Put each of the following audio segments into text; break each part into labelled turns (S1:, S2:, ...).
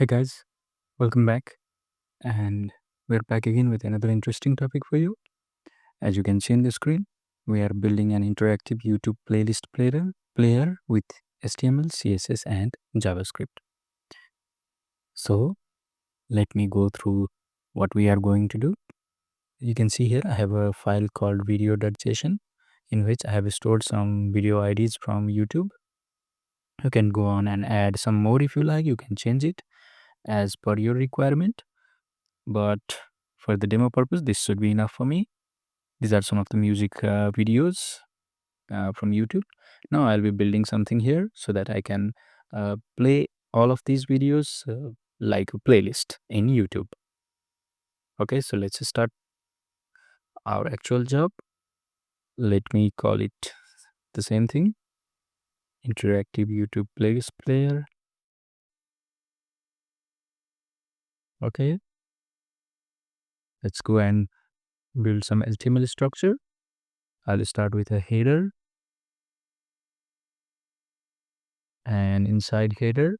S1: Hey guys, welcome back. And we're back again with another interesting topic for you. As you can see on the screen, we are building an interactive YouTube playlist player with HTML, CSS, and JavaScript. So let me go through what we are going to do. You can see here I have a file called video.json in which I have stored some video IDs from YouTube. You can go on and add some more if you like. You can change it as per your requirement. But for the demo purpose, this should be enough for me. These are some of the music videos from YouTube. Now I'll be building something here so that I can play all of these videos like a playlist in YouTube. Okay, so let's start our actual job. Let me call it the same thing, interactive YouTube playlist player. Okay, let's go and build some HTML structure. I'll start with a header, and inside header,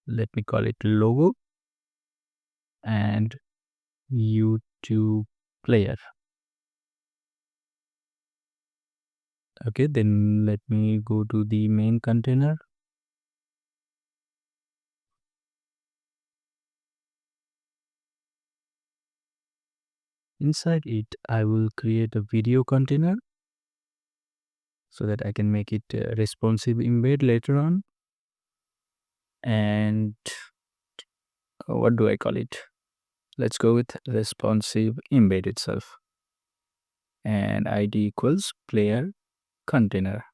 S1: let me call it logo and YouTube player. Okay, then let me go to the main container. Inside it, I will create a video container so that I can make it responsive embed later on. And what do I call it? Let's go with responsive embed itself. And ID equals player container.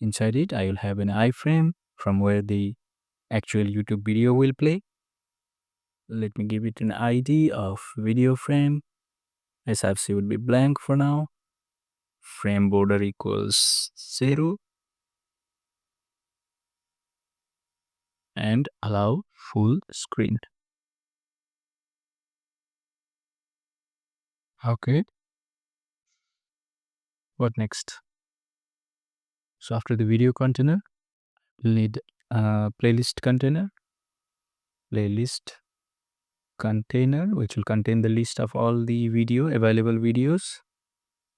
S1: Inside it, I will have an iframe from where the actual YouTube video will play. Let me give it an ID of video frame. SRC would be blank for now. Frame border equals 0 and allow full screen. Okay, what next? So after the video container, we'll need a playlist container, which will contain the list of all the available videos.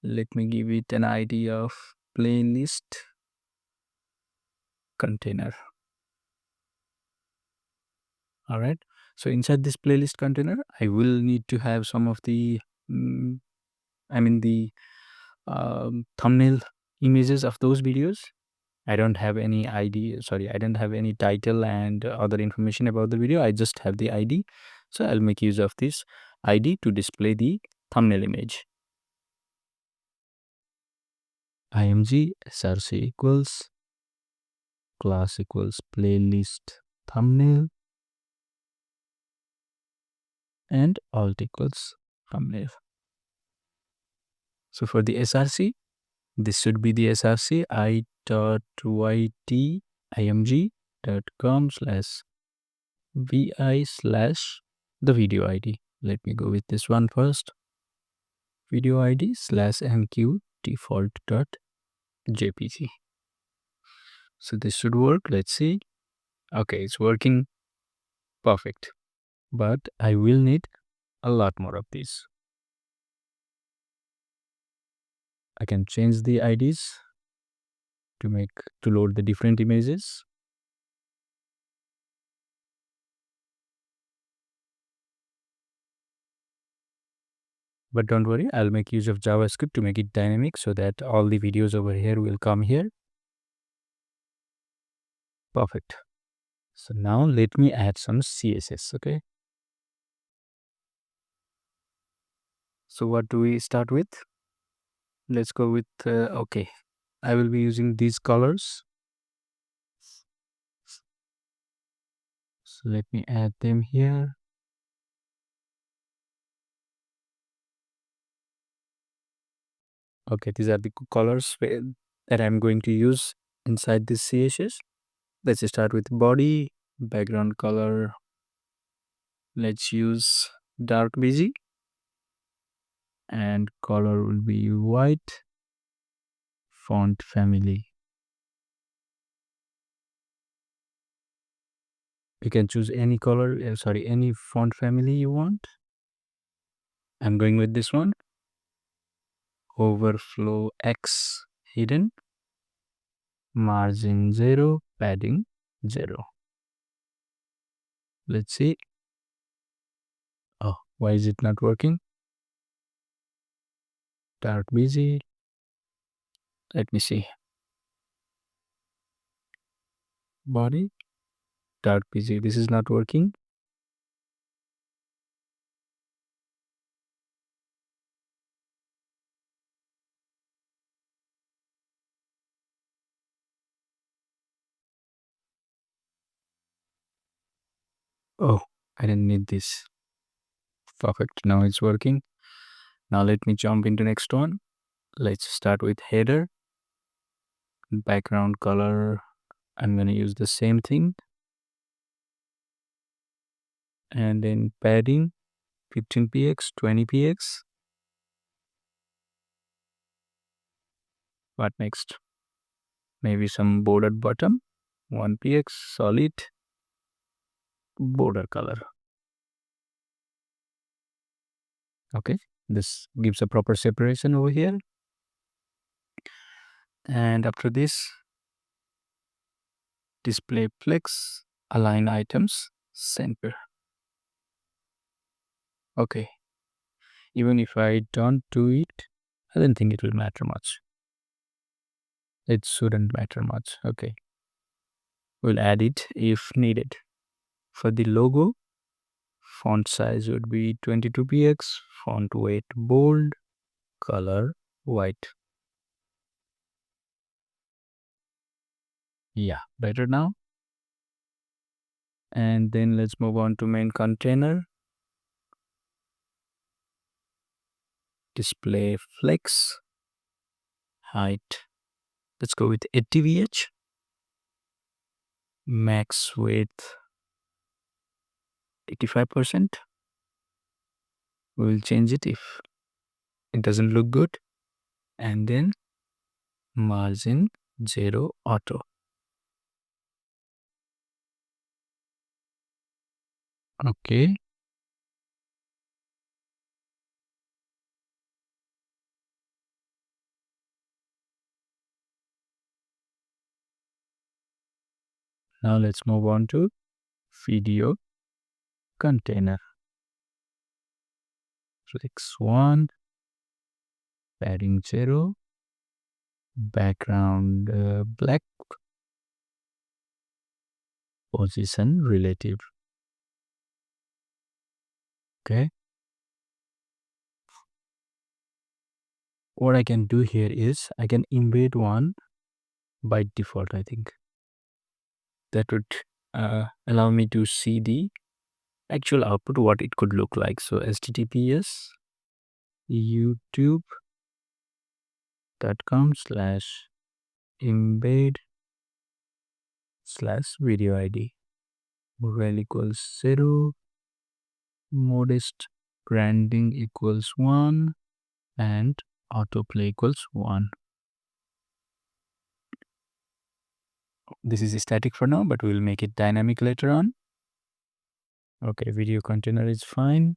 S1: Let me give it an ID of playlist container. All right. So inside this playlist container, I will need to have some of the, the thumbnail images of those videos. I don't have any I don't have any title and other information about the video. I just have the ID. So I'll make use of this ID to display the thumbnail image. img src equals class equals playlist thumbnail and alt equals thumbnail. So for the src, this should be the src i.yt.com/vi/the video id. Let me go with this one first. Video id /mq default.jpg. So this should work. Let's see. Okay, it's working perfect. But I will need a lot more of these. I can change the IDs to load the different images. But don't worry, I'll make use of JavaScript to make it dynamic so that all the videos over here will come here. Perfect. So now let me add some CSS, okay? So what do we start with? Let's go with, okay. I will be using these colors. So let me add them here. Okay, these are the colors that I'm going to use inside this CSS. Let's start with body, background color. Let's use dark beige and color will be white. Font family. You can choose any color, any font family you want. I'm going with this one. Overflow X hidden, margin 0, padding 0. Let's see. Oh, why is it not working? Dark busy. Let me see. Body, dark busy. This is not working. Oh, I didn't need this. Perfect. Now it's working. Now let me jump into next one. Let's start with header. Background color. I'm going to use the same thing. And then padding 15px, 20px. What next? Maybe some bordered bottom. 1px, solid border color. Okay, this gives a proper separation over here. And after this, display flex, align items, center. Okay, even if I don't do it, I don't think it will matter much. It shouldn't matter much. Okay, we'll add it if needed. For the logo, font size would be 22px, font weight bold, color white. Yeah, better now. And then let's move on to main container. Display flex, height. Let's go with 80vh. Max width 85%. We'll change it if it doesn't look good. And then margin 0 auto. Okay. Now let's move on to video container. Flex 1, padding 0, background black, position relative. Okay. What I can do here is I can embed one by default, I think. That would allow me to see the actual output, what it could look like. So https youtube.com/embed/video id. Val equals 0, modest branding equals 1, and autoplay equals 1. This is static for now, but we'll make it dynamic later on. Okay, video container is fine.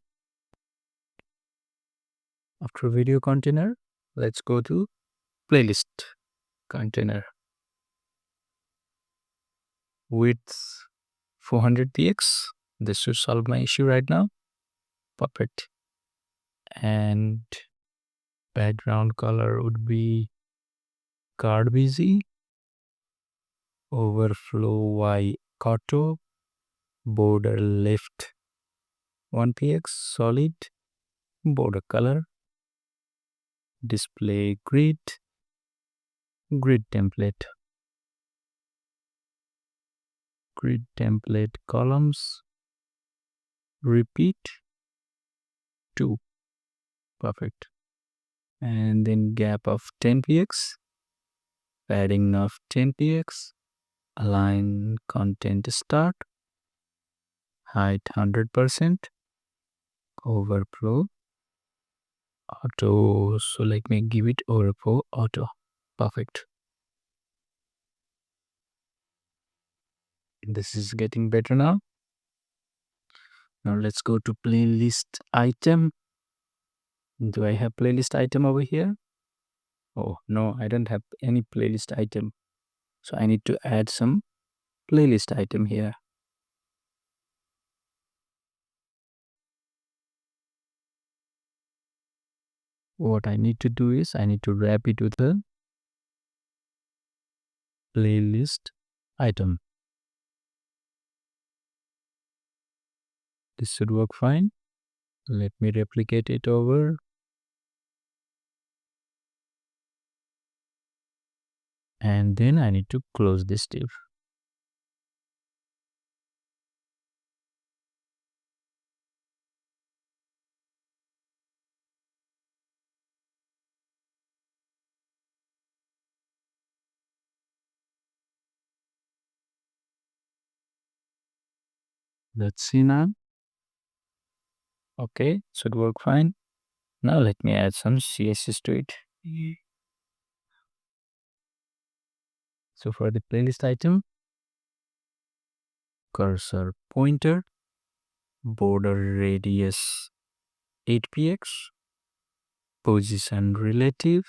S1: After video container, let's go to playlist container. Width 400px. This should solve my issue right now. Perfect. And background color would be card busy, overflow y auto, border left 1px, solid border color, display grid, grid template columns, repeat 2. Perfect. And then gap of 10px, padding of 10px, align content start, height 100%, overflow auto. So let me give it overflow auto. Perfect. This is getting better now. Now let's go to playlist item. Do I have playlist item over here? Oh, no, I don't have any playlist item. So I need to add some playlist item here. What I need to do is I need to wrap it with a playlist item. This should work fine. Let me replicate it over. And then I need to close this div. Let's see now. Okay, should work fine. Now let me add some CSS to it. So for the playlist item, cursor pointer, border radius 8px, position relative,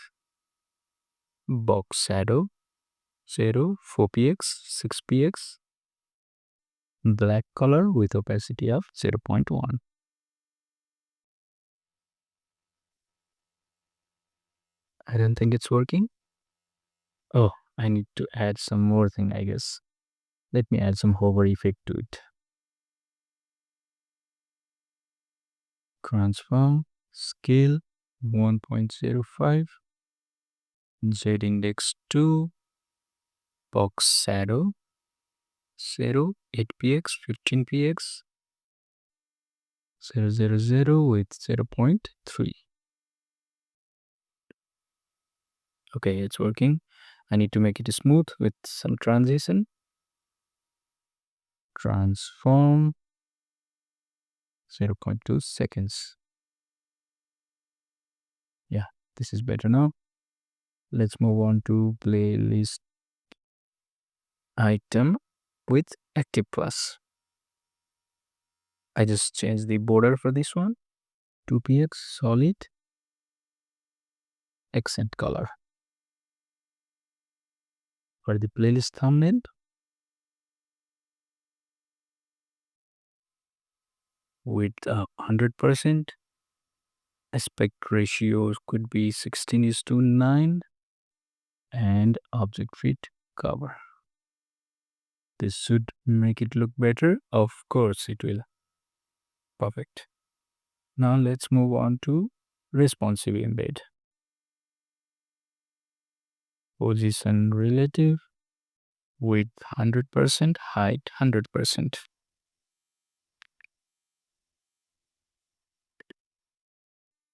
S1: box shadow 0, 4px, 6px, black color with opacity of 0.1. I don't think it's working. Oh, I need to add some more thing, I guess. Let me add some hover effect to it. Transform, scale 1.05, Z index 2, box shadow 0, 8px, 15px, 000 with 0.3. Okay, it's working. I need to make it smooth with some transition. Transform 0.2 seconds. Yeah, this is better now. Let's move on to playlist item with active plus. I just changed the border for this one. 2px solid accent color. For the playlist thumbnail, with 100%, aspect ratios could be 16:9, and object fit cover. This should make it look better. Of course it will. Perfect. Now let's move on to responsive embed. Position relative, width 100%, height 100%.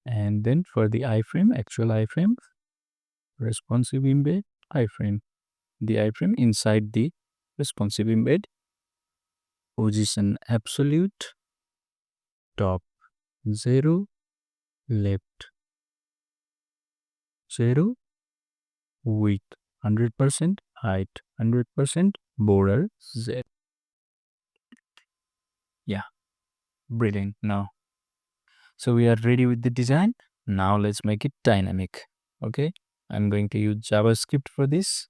S1: And then for the iframe, actual iframe, responsive embed, iframe. The iframe inside the responsive embed, position absolute, top 0, left 0, width 100%, height 100%, border Z. Yeah, brilliant. Now, so we are ready with the design. Now let's make it dynamic. Okay, I'm going to use JavaScript for this.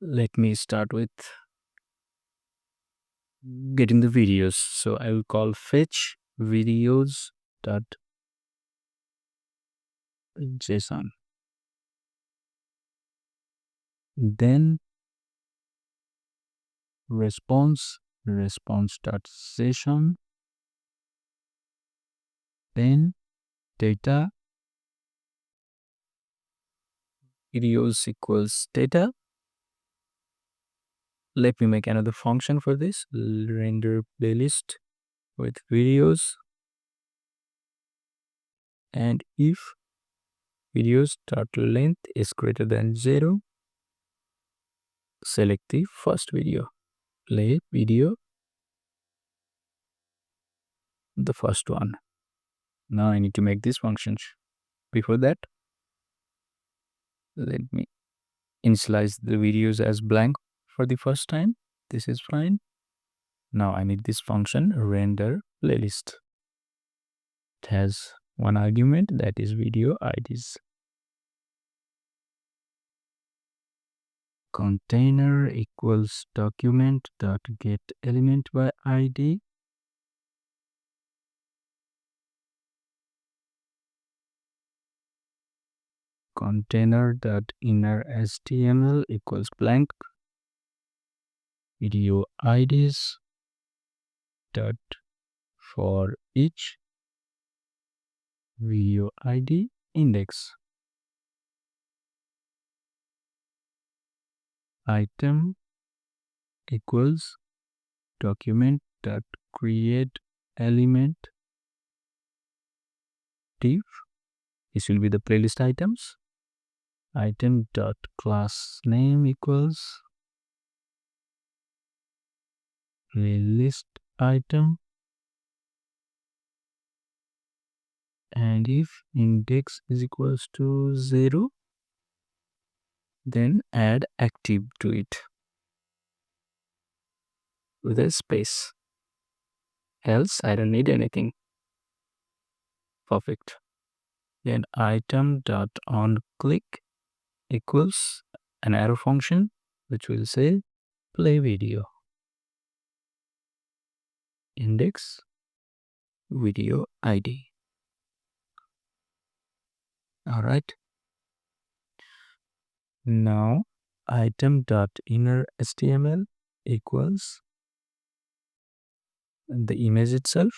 S1: Let me start with getting the videos. So I will call fetch videos dot JSON. Then response dot session. Then data videos equals data. Let me make another function for this. Render playlist with videos. And if videos total length is greater than 0, select the first video. Play video, the first one. Now I need to make these functions. Before that, let me initialize the videos as blank for the first time. This is fine. Now I need this function render playlist. It has one argument, that is video IDs. Container equals document dot get element by ID. Container dot inner HTML equals blank. Video IDs dot for each video ID index. Item equals document dot create element div. This will be the playlist items. Item dot class name equals playlist item, and if index is equals to 0, then add active to it with a space. Else I don't need anything. Perfect. Then item dot on click equals an arrow function which will say play video. Index video ID. All right. Now item dot inner HTML equals the image itself.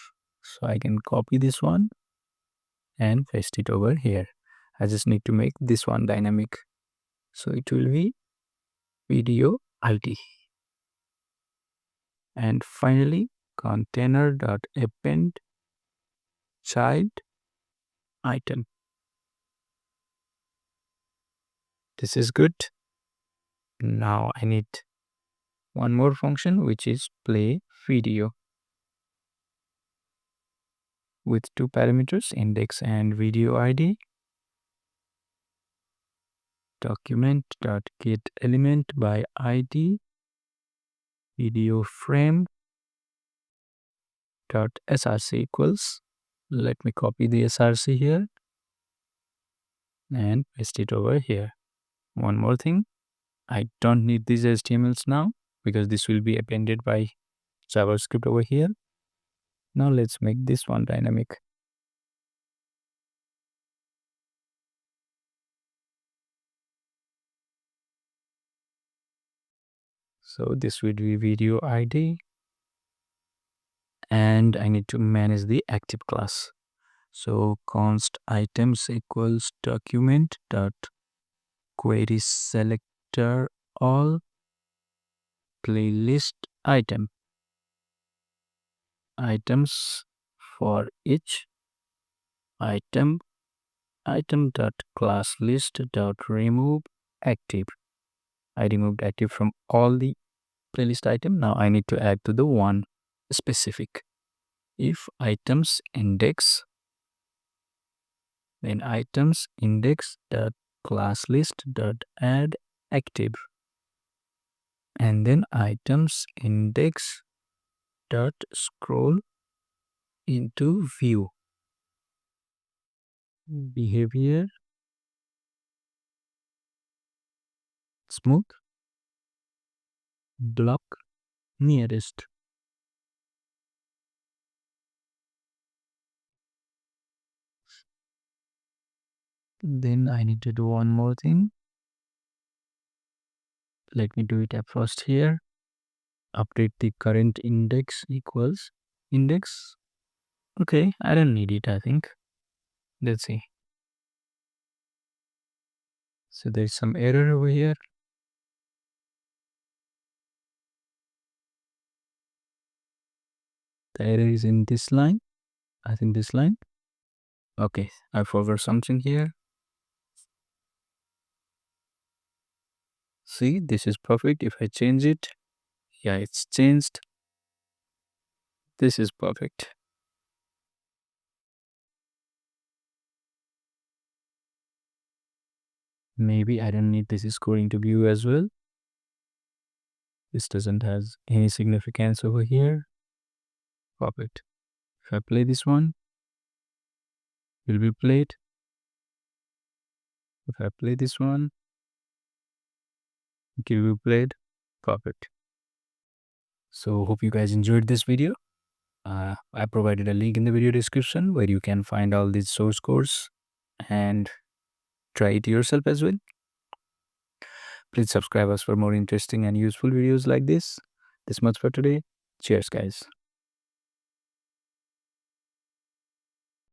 S1: So I can copy this one and paste it over here. I just need to make this one dynamic. So it will be video ID. And finally, container dot append child item. This is good. Now I need one more function which is play video with two parameters, index and video ID. Document dot get element by ID video frame dot src equals, let me copy the src here and paste it over here. One more thing, I don't need these HTMLs now because this will be appended by JavaScript over here. Now let's make this one dynamic. So this would be video ID, and I need to manage the active class. So const items equals document dot query selector all playlist item. Items for each item dot class list dot remove active. I removed active from all the playlist item. Now I need to add to the one specific. If items index, then items index dot class list dot add active, and then items index dot scroll into view behavior smooth block nearest. Then I need to do one more thing. Let me do it at first here. Update the current index equals index. Okay, I don't need it, I think. Let's see. So there's some error over here. The error is in this line. I think this line. Okay, I forgot something here. See, this is perfect. If I change it, yeah, it's changed. This is perfect. Maybe I don't need this scoring to view as well. This doesn't has any significance over here. Pop it. If I play this one, will be played. If I play this one, it will be played. Pop it. So hope you guys enjoyed this video. I provided a link in the video description where you can find all these source codes and try it yourself as well. Please subscribe us for more interesting and useful videos like this. This much for today. Cheers, guys.